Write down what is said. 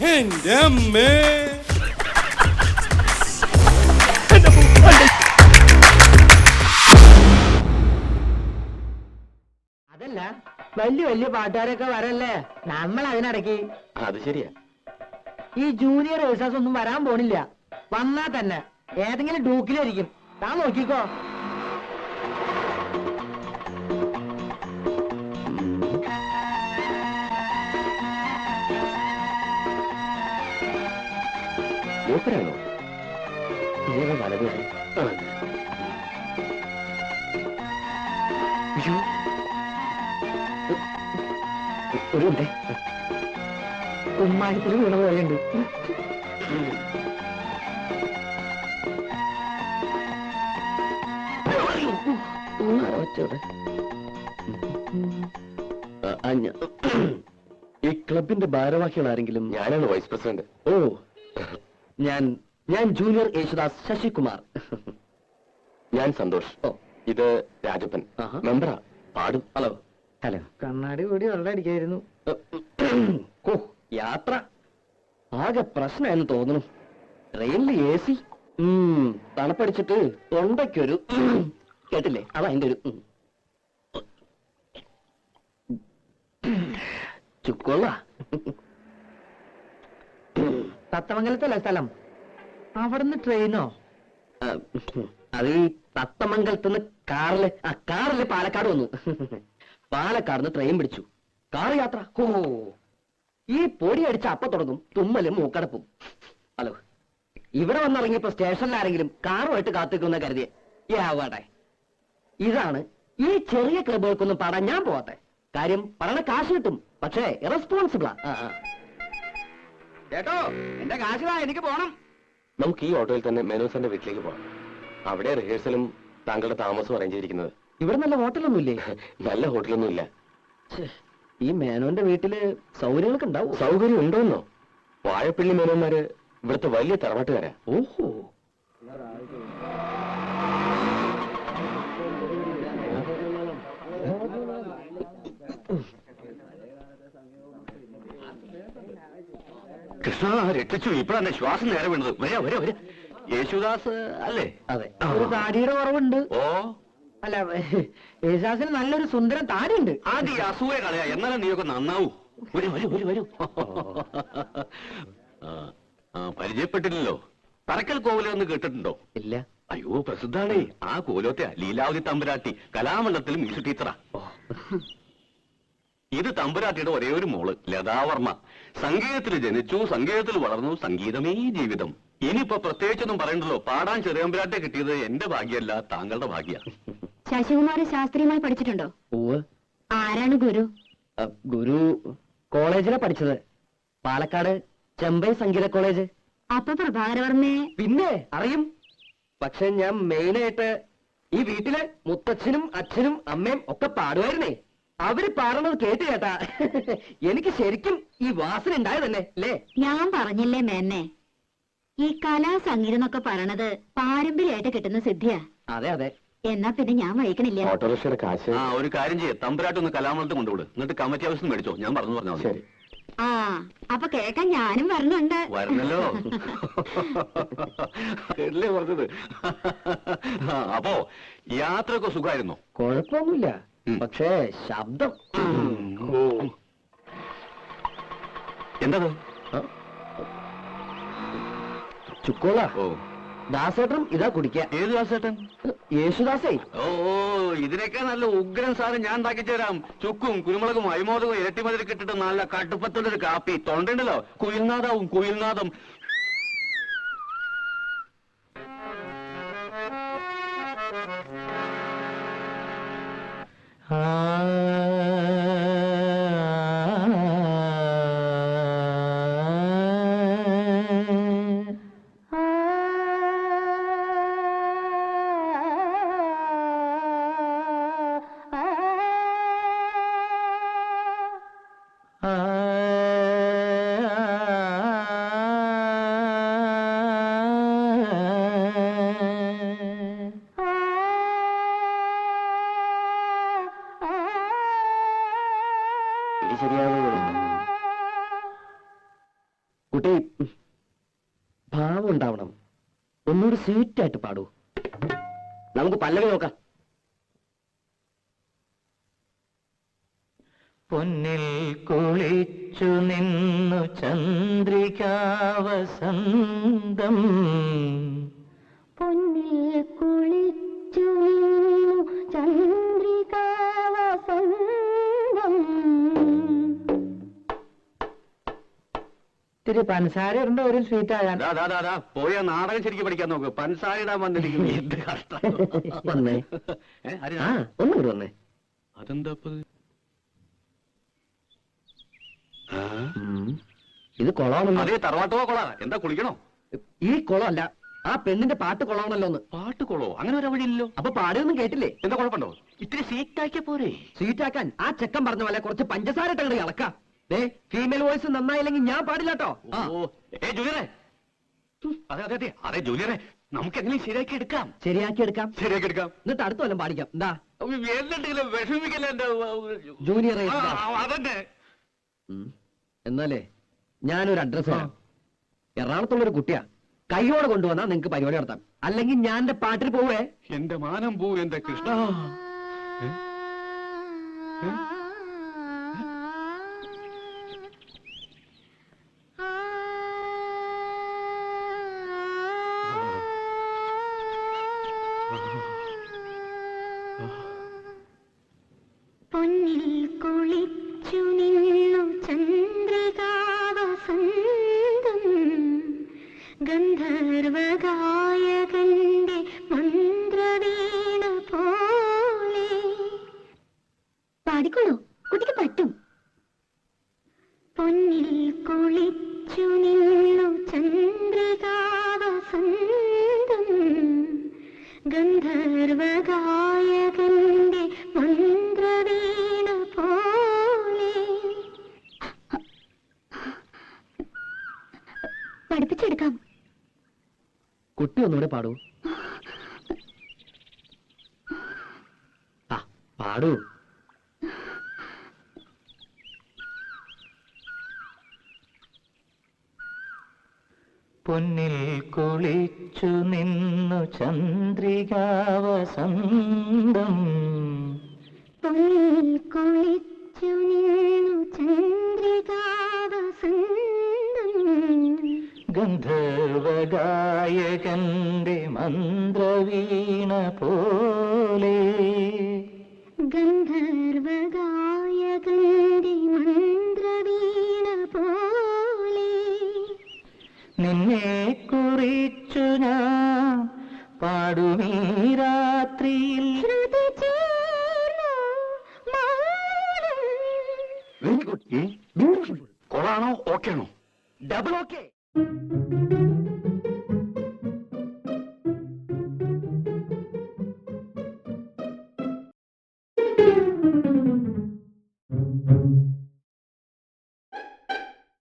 എന്റെ അമ്മേ. അതല്ല, വലിയ വലിയ പാട്ടുകാരൊക്കെ വരല്ലേ, നമ്മൾ അതിനിടയ്ക്ക്. അത് ശരിയാ. ഈ ജൂനിയർ റിഹേഴ്സൽസ് ഒന്നും വരാൻ പോണില്ല. വന്നാ തന്നെ ഏതെങ്കിലും ഡൂക്കിലായിരിക്കും. താൻ നോക്കിക്കോ. മൂപ്പരാണോ? ഇതിനെ വലത് ഒരു കുമ്മായത്തിൽ വീണ പോലെയുണ്ട്. ഈ ക്ലബിന്റെ ഭാരവാഹികൾ ആരെങ്കിലും? ഞാനാണ് വൈസ് പ്രസിഡന്റ്. ഓ, ഞാൻ ജൂനിയർ യേശുദാസ് ശശികുമാർ. ഞാൻ സന്തോഷ്. ഓ, ഇത് രാജപ്പൻ, മെമ്പറാ, പാടും. ഹലോ. ഹലോ. കണ്ണാടി കൂടി വെള്ളം അടിക്കായിരുന്നു. ഓ, യാത്ര ആകെ പ്രശ്നമെന്ന് തോന്നുന്നു. ട്രെയിനിൽ AC, തണുപ്പടിച്ചിട്ട് തൊണ്ടയ്ക്കൊരു കേട്ടില്ലേ, അതാ എന്റെ ഒരു ചുക്കൊള്ള. തത്തമംഗലത്തല്ല സ്ഥലം, അവിടുന്ന് ട്രെയിനോ? അത് ഈ തത്തമംഗലത്തുനിന്ന് കാറില് പാലക്കാട് വന്നു. പാലക്കാട് ട്രെയിൻ പിടിച്ചു. കാർ യാത്ര. ഓ, ഈ പൊടി അടിച്ച അപ്പ തുടങ്ങും തുമ്മലും മൂക്കടപ്പും. ഹലോ, ഇവിടെ വന്നിറങ്ങിയപ്പോ സ്റ്റേഷനിൽ ആരെങ്കിലും കാറുമായിട്ട് കാത്തിക്കുന്ന കരുതിയെ യാവട്ടെ. ഇതാണ് ഈ ചെറിയ ക്ലബുകൾക്കൊന്നും പാടാൻ ഞാൻ പോവാത്തെ. കാര്യം പറയണ കാശ് കിട്ടും, പക്ഷേ ഇറസ്പോൺസിബിളാ. ചേട്ടോ, എന്റെ കാശിതാ, എനിക്ക് പോണം. നമുക്ക് ഈ ഓട്ടോയിൽ തന്നെ മേനോസന്റെ വീട്ടിലേക്ക് പോവാം. അവിടെ റിഹേഴ്സലും താങ്കളുടെ താമസവും അറേഞ്ച് ചെയ്തിരിക്കുന്നത്. ഇവിടെ നല്ല ഹോട്ടലൊന്നുമില്ലേ? നല്ല ഹോട്ടലൊന്നും ഇല്ല. ഈ മേനോന്റെ വീട്ടില് സൗകര്യങ്ങളൊക്കെ ഉണ്ടാവും. സൗകര്യം ഉണ്ടോന്നോ? വാഴപ്പള്ളി മേനോന്മാര് ഇവിടുത്തെ വലിയ തറവാട്ടുകാരാ. ഓഹോ. കൃഷ്ണ, രക്ഷിച്ചു. ഇപ്പോഴാണ് ശ്വാസം നേരെ വീണത്. വരെ യേശുദാസ് അല്ലേ? അതെ. ഒരു താടിയുടെ കുറവുണ്ട്. ഓ, അല്ല, യേശുദാസിന് നല്ലൊരു സുന്ദരം താടിയുണ്ട്. ആദ്യം അസൂയ കളയാ, എന്നാലും നീയൊക്കെ നന്നാവൂ. വരൂ. പരിചയപ്പെട്ടില്ലല്ലോ. പറക്കൽ കോവിലൊന്ന് കേട്ടിട്ടുണ്ടോ? ഇല്ല. അയ്യോ, പ്രസിദ്ധാണേ. ആ കോലത്തെ ലീലാവതി തമ്പുരാട്ടി കലാമണ്ഡലത്തിൽ മ്യൂസിക് ടീച്ചറാ. ഇത് തമ്പുരാട്ടിയുടെ ഒരേ ഒരു മോള് ലതാവർമ്മ. സംഗീതത്തിൽ ജനിച്ചു, സംഗീതത്തിൽ വളർന്നു, സംഗീതമേ ജീവിതം. ഇനിയിപ്പോ പ്രത്യേകിച്ചൊന്നും പറയണ്ടല്ലോ. പാടാൻ ചെറിയമ്പുരാട്ടെ കിട്ടിയത് എന്റെ ഭാഗ്യമല്ല, താങ്കളുടെ ഭാഗ്യ. ശശികുമാര് ശാസ്ത്രീയമായി പഠിച്ചിട്ടുണ്ടോ? ആരാണ് ഗുരു? ഗുരു കോളേജിലാ പഠിച്ചത്, പാലക്കാട് ചെമ്പൈ സംഗീത കോളേജ്. അപ്പൊ പ്രഭാകരവർമ്മയെ പിന്നെ അറിയും. പക്ഷെ ഞാൻ മെയിനായിട്ട് ഈ വീട്ടിലെ മുത്തച്ഛനും അച്ഛനും അമ്മയും ഒക്കെ പാടുമായിരുന്നേ. അവര് പാടുന്നത് കേട്ട് കേട്ടാ എനിക്ക് ശരിക്കും ഈ വാസന ഉണ്ടായതന്നെ അല്ലേ? ഞാൻ പറഞ്ഞില്ലേ മേന്നെ, ഈ കലാ സംഗീതം എന്നൊക്കെ പറയണത് പാരമ്പര്യമായിട്ട് കിട്ടുന്ന സിദ്ധിയാ. അതെ അതെ. എന്നാ പിന്നെ ഞാൻ വഹിക്കണില്ല. ഓട്ടോറിക്ഷയുടെ കാശ്. ആ, ഒരു കാര്യം ചെയ്യേ, തമ്പുരാട്ടൊന്ന് കലാമണ്ഡലത്തിൽ കൊണ്ടുവിട്. എന്നിട്ട് കമ്മിറ്റി ഹൗസിൽ മേടിച്ചോ. ഞാൻ പറഞ്ഞാൽ ശരി. ആ, അപ്പൊ കേക്കാൻ ഞാനും വരണുണ്ട്. വരണല്ലോ. കേട്ടില്ലേ പറഞ്ഞത്? അപ്പോ യാത്രയൊക്കെ സുഖമായിരുന്നോ? കുഴപ്പമൊന്നുമില്ല, പക്ഷേ ശബ്ദം. എന്തത്? ചുക്കോള. ഓ, ദാസേട്ടനും ഇതാ കുടിക്കാൻ. ഏത് ദാസേട്ടൻ? യേശുദാസേ. ഓ, ഇതിനൊക്കെ നല്ല ഉഗ്രൻ സാധനം ഞാൻ ഉണ്ടാക്കി തരാം. ചുക്കും കുരുമുളകും അരിമോദകവും ഇരട്ടിമതിൽ കിട്ടിട്ട് നല്ല കടുപ്പത്തുള്ളൊരു കാപ്പി. തൊണ്ടല്ലോ കുയിൽനാദാവും, കുയിൽനാദം. കുട്ടി ഭാവം ഉണ്ടാവണം. ഒന്നുകൂടി സ്വീറ്റായിട്ട് പാടൂ. നമുക്ക് പല്ലവി നോക്കാം. പൊന്നിൽ കുളിച്ചു നിന്നു ചന്ദ്രികാവസന്തം, പൊന്നിൽ കുളിച്ചു ചന്ദ്രികാവസന്തം. ഇത്തിരി പഞ്ചസാര ഉണ്ടോ ഒരു സ്വീറ്റ് ആകാൻ? പോയ നാടകം ശരിക്കും പഠിക്കാൻ നോക്ക്. പഞ്ചസാര ഇടാൻ വന്നിരിക്കുന്നു. എന്ത് കഷ്ടം. വന്നേ. ആ ഒന്നുകൂടി വന്നേ. അതെന്താ ഇത് കൊളാണല്ലോ. അതേ തറവാട്ടോ കൊളാ. എന്താ കുളിക്കണോ? ഈ കുളമല്ല, ആ പെണ്ണിന്റെ പാട്ട് കൊള്ളാണല്ലോ ഒന്ന്. പാട്ട് കൊളോ? അങ്ങനെ ഒരു വഴിയില്ലല്ലോ. അപ്പൊ പാടിയൊന്നും കേട്ടില്ലേ? എന്താ കുഴപ്പമുണ്ടോ? ഇത്തിരി സീറ്റാക്കിയ പോരെ? സ്വീറ്റാക്കാൻ ആ ചെക്കൻ പറഞ്ഞ പോലെ കുറച്ച് പഞ്ചസാര ഇട്ടങ്ങട് ഇളക്കാം. ഫീമെയിൽ വോയിസ് നന്നായില്ലെങ്കിൽ ഞാൻ പാടില്ലാട്ടോ. ജൂനിയറെ, അതെ ജൂനിയറെ, നമുക്ക് എങ്ങനെ ശരിയാക്കി എടുക്കാം. ശരിയാക്കി എടുക്കാം. എന്നിട്ട് അടുത്ത കൊല്ലം പാടിക്കാം. എന്താ എന്തെങ്കിലും വിഷമിക്കല്ലേ എന്റെ ജൂനിയർ? അതന്നെ. എന്നാലേ ഞാനൊരു അഡ്രസ് തരാം. എറണാകുളത്തുള്ളൊരു കുട്ടിയാ. കൈയോടെ കൊണ്ടുവന്നാ നിങ്ങക്ക് പരിപാടി നടത്താം. അല്ലെങ്കിൽ ഞാൻ എന്റെ പാട്ടിൽ പോവേ. എന്റെ മാനം പോ എന്റെ കൃഷ്ണ. പൊന്നിൽ കുളിച്ചു നിന്നു ചന്ദ്രികാവസന്തം, ഗന്ധർവഗായകന്റെ മന്ത്രവീണ പോലെ. പാടിക്കോളൂ, കുട്ടിക്ക് പറ്റും. പൊന്നിൽ കുളിച്ചു നിന്നു ചന്ദ്രികാവസന്തം, ഗന്ധർവഗായകന്റെ മന്ത്രവീണ പോലെ. പഠിപ്പിച്ചെടുക്കാം. കുട്ടി ഒന്നുകൂടെ പാടൂ. ആ പാടൂ. പൊന്നിൽ കുളിച്ചു നിന്നു ചന്ദ്രികാവസന്തം, പൊന്നിൽ കുളിച്ചു നിന്നു ചന്ദ്രികാവസന്തം, ഗന്ധർവഗായകന്റെ മന്ത്രവീണ പോലെ. ഗന്ധർവഗായകന്റെ മന്ത്രവീണ പോലെ. നിന്നെ കുറിച്ചു ഞാൻ പാടുമീ രാത്രിയിൽ. ശ്രുതി ചേർന്നു മൗനം. Very good. കൊളാണോ ഓക്കെ ആണോ? Double okay.